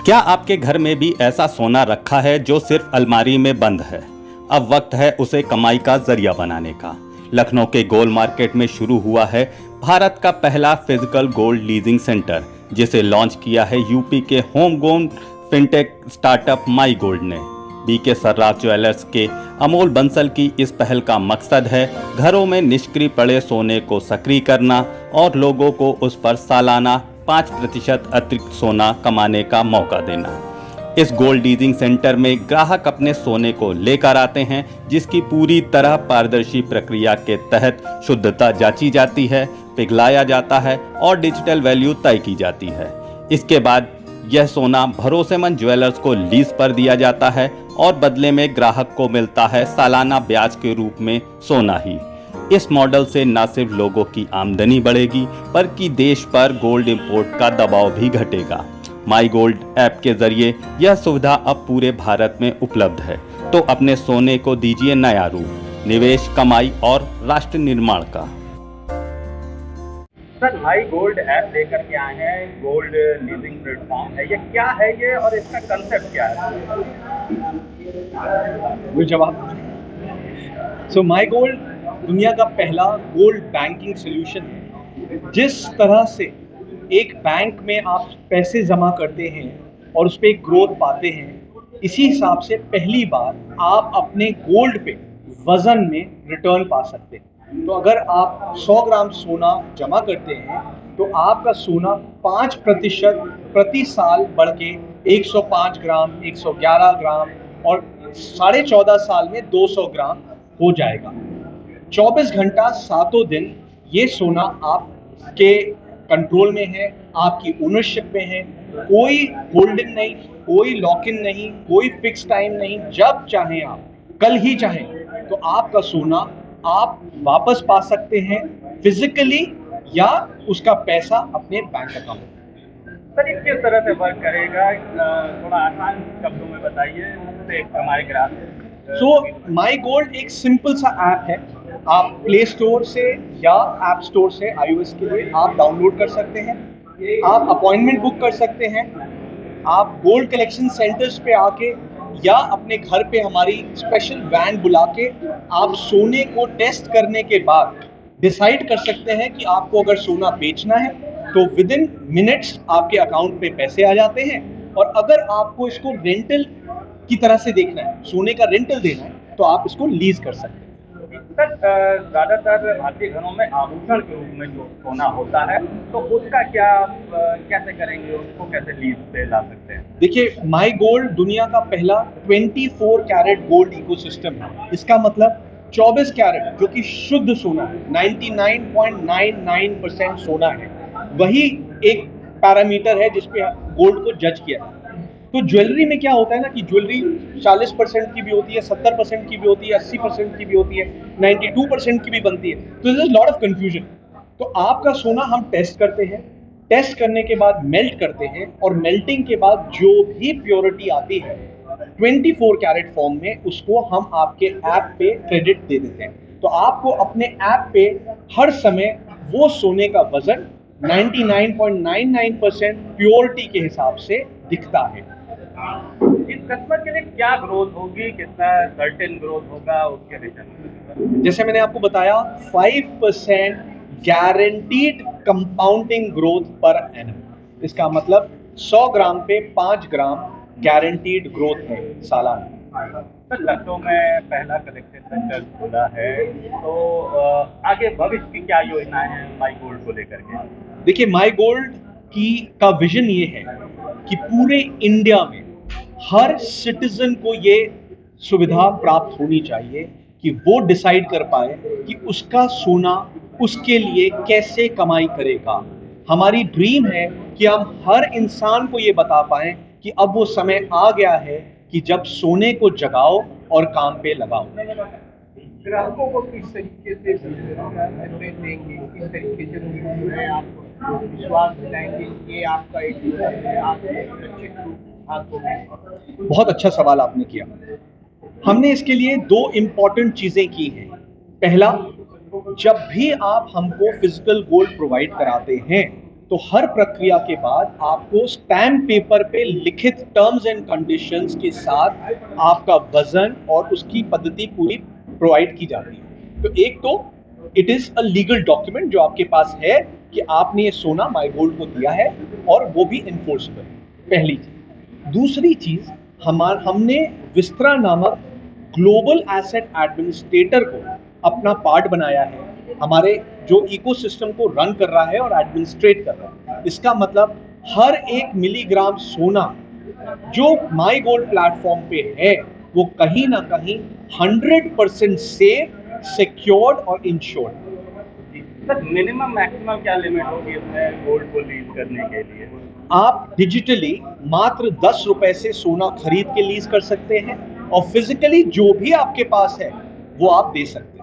क्या आपके घर में भी ऐसा सोना रखा है जो सिर्फ अलमारी में बंद है? अब वक्त है उसे कमाई का जरिया बनाने का। लखनऊ के गोल्ड मार्केट में शुरू हुआ है भारत का पहला फिजिकल गोल्ड लीजिंग सेंटर, जिसे लॉन्च किया है यूपी के home grown fintech startup my gold ने। बीके सर्राफ ज्वेलर्स के अमोल बंसल की इस पहल का मकसद है घरों में निष्क्रिय पड़े सोने को सक्रिय करना और लोगों को उस पर सालाना 5% अतिरिक्त सोना कमाने का मौका देना। इस गोल्ड लीजिंग सेंटर में ग्राहक अपने सोने को लेकर आते हैं, जिसकी पूरी तरह पारदर्शी प्रक्रिया के तहत शुद्धता जांची जाती है, पिघलाया जाता है और डिजिटल वैल्यू तय की जाती है। इसके बाद यह सोना भरोसेमंद ज्वेलर्स को लीज पर दिया जाता है और बदले में ग्राहक को मिलता है सालाना ब्याज के रूप में सोना ही। इस मॉडल से न सिर्फ लोगों की आमदनी बढ़ेगी, बल्कि देश पर गोल्ड इंपोर्ट का दबाव भी घटेगा। माई गोल्ड ऐप के जरिए यह सुविधा अब पूरे भारत में उपलब्ध है, तो अपने सोने को दीजिए नया रूप, निवेश, कमाई और राष्ट्र निर्माण का। सर, माई गोल्ड ऐप लेकर के आए हैं, गोल्ड लीजिंग प्लेटफॉर्म है, ये क्या है ये और इसका कंसेप्ट क्या है? वो जवाब सो माई गोल्ड दुनिया का पहला गोल्ड बैंकिंग सोल्यूशन है। जिस तरह से एक बैंक में आप पैसे जमा करते हैं और उस पर एक ग्रोथ पाते हैं, इसी हिसाब से पहली बार आप अपने गोल्ड पे वजन में रिटर्न पा सकते हैं। तो अगर आप 100 ग्राम सोना जमा करते हैं तो आपका सोना 5% प्रति साल बढ़ के 105 ग्राम, 111 ग्राम और 14.5 साल में 200 ग्राम हो जाएगा। 24 घंटा 7 दिन ये सोना आपके कंट्रोल में है, आपकी ओनरशिप में है। कोई होल्डिंग नहीं, कोई लॉक इन नहीं, कोई फिक्स टाइम नहीं। जब चाहें आप, कल ही चाहें तो आपका सोना आप वापस पा सकते हैं फिजिकली, या उसका पैसा अपने बैंक अकाउंट में। सर, ये किस तरह से वर्क करेगा? थोड़ा आसान शब्दों में बताइए जिससे हमारे ग्राहक। सो माई गोल्ड एक सिंपल सा ऐप है। आप प्ले स्टोर से या ऐप स्टोर से iOS के लिए आप डाउनलोड कर सकते हैं। आप अपॉइंटमेंट बुक कर सकते हैं। आप गोल्ड कलेक्शन सेंटर्स पे आके या अपने घर पे हमारी स्पेशल वैन बुला के आप सोने को टेस्ट करने के बाद डिसाइड कर सकते हैं कि आपको अगर सोना बेचना है तो विद इन मिनट्स आपके अकाउंट पे पैसे आ जाते हैं। और अगर आपको इसको रेंटल की तरह से देखना है, सोने का रेंटल देना है, तो आप इसको लीज कर सकते हैं। सर, ज़्यादातर भारतीय घरों में आभूषण के रूप में जो सोना होता है, तो उसका क्या कैसे करेंगे, उसको कैसे लीज पे ला सकते हैं? देखिए, माई गोल्ड दुनिया का पहला 24 कैरेट गोल्ड इकोसिस्टम है। इसका मतलब 24 कैरेट जो कि शुद्ध सोना है, 99.99% सोना है, वही एक पैरामीटर है जिसपे गोल्ड को जज किया है। तो ज्वेलरी में क्या होता है ना कि ज्वेलरी 40% की भी होती है, 70% की भी होती है, 80% की भी होती है, 92% की भी बनती है। तो this is lot of confusion. तो आपका सोना हम टेस्ट करते हैं, टेस्ट करने के बाद मेल्ट करते हैं, और मेल्टिंग के बाद जो भी प्योरिटी आती है 24 कैरेट फॉर्म में, उसको हम आपके ऐप पे क्रेडिट दे देते हैं। तो आपको अपने ऐप पे हर समय वो सोने का वजन 99.99% प्योरिटी के हिसाब से दिखता है। इस कस्टमर के लिए क्या ग्रोथ होगी, कितना सर्टेन ग्रोथ होगा उसके रिटर्न? जैसे मैंने आपको बताया, 5% guaranteed compounding growth per annum. इसका मतलब 100 ग्राम पे 5 ग्राम गारंटीड ग्रोथ है सालाना। सर, लखनऊ में पहला कलेक्शन सेंटर खुला है, तो आगे भविष्य की क्या योजनाएं हैं माई गोल्ड को लेकर के? देखिए, माई गोल्ड का विजन ये है कि पूरे इंडिया में हर सिटीजन को ये सुविधा प्राप्त होनी चाहिए कि वो डिसाइड कर पाए कि उसका सोना उसके लिए कैसे कमाई करेगा। हमारी ड्रीम है कि हम हर इंसान को ये बता पाए कि अब वो समय आ गया है कि जब सोने को जगाओ और काम पे लगाओ। ग्राहकों को किस तरीके से देंगे, किस तरीके से आपको विश्वास दिलाएंगे, ये आपका एक है, आप सुरक्षित हाथों में? बहुत अच्छा सवाल आपने किया। हमने इसके लिए 2 इम्पॉर्टेंट चीजें की हैं। पहला, जब भी आप हमको फिजिकल गोल्ड प्रोवाइड कराते हैं तो हर प्रक्रिया के बाद आपको स्टैम्प पेपर पे लिखित टर्म्स एंड कंडीशंस के साथ आपका वजन और उसकी पद्धति पूरी प्रोवाइड की जाती है। तो एक तो it is a legal document जो आपके पास है कि आपने ये सोना माई गोल्ड को दिया है, और वो भी इन्फोर्सेबल, पहली चीज। दूसरी चीज, हमने विस्त्रा नामक ग्लोबल एसेट एडमिनिस्ट्रेटर को अपना पार्ट बनाया है, हमारे जो इकोसिस्टम को रन कर रहा है और एडमिनिस्ट्रेट कर रहा है। इसका मतलब हर 1 मिलीग्राम सोना जो माई गोल्ड प्लेटफॉर्म पे है वो कहीं ना कहीं 100% सेफ, सिक्योर्ड और इंश्योर्ड। सर मिनिमम मैक्सिमम क्या लिमिट होगी इसमें गोल्ड को लीज करने के लिए? आप डिजिटली मात्र 10 रुपए से सोना खरीद के लीज कर सकते हैं, और फिजिकली जो भी आपके पास है वो आप दे सकते हैं।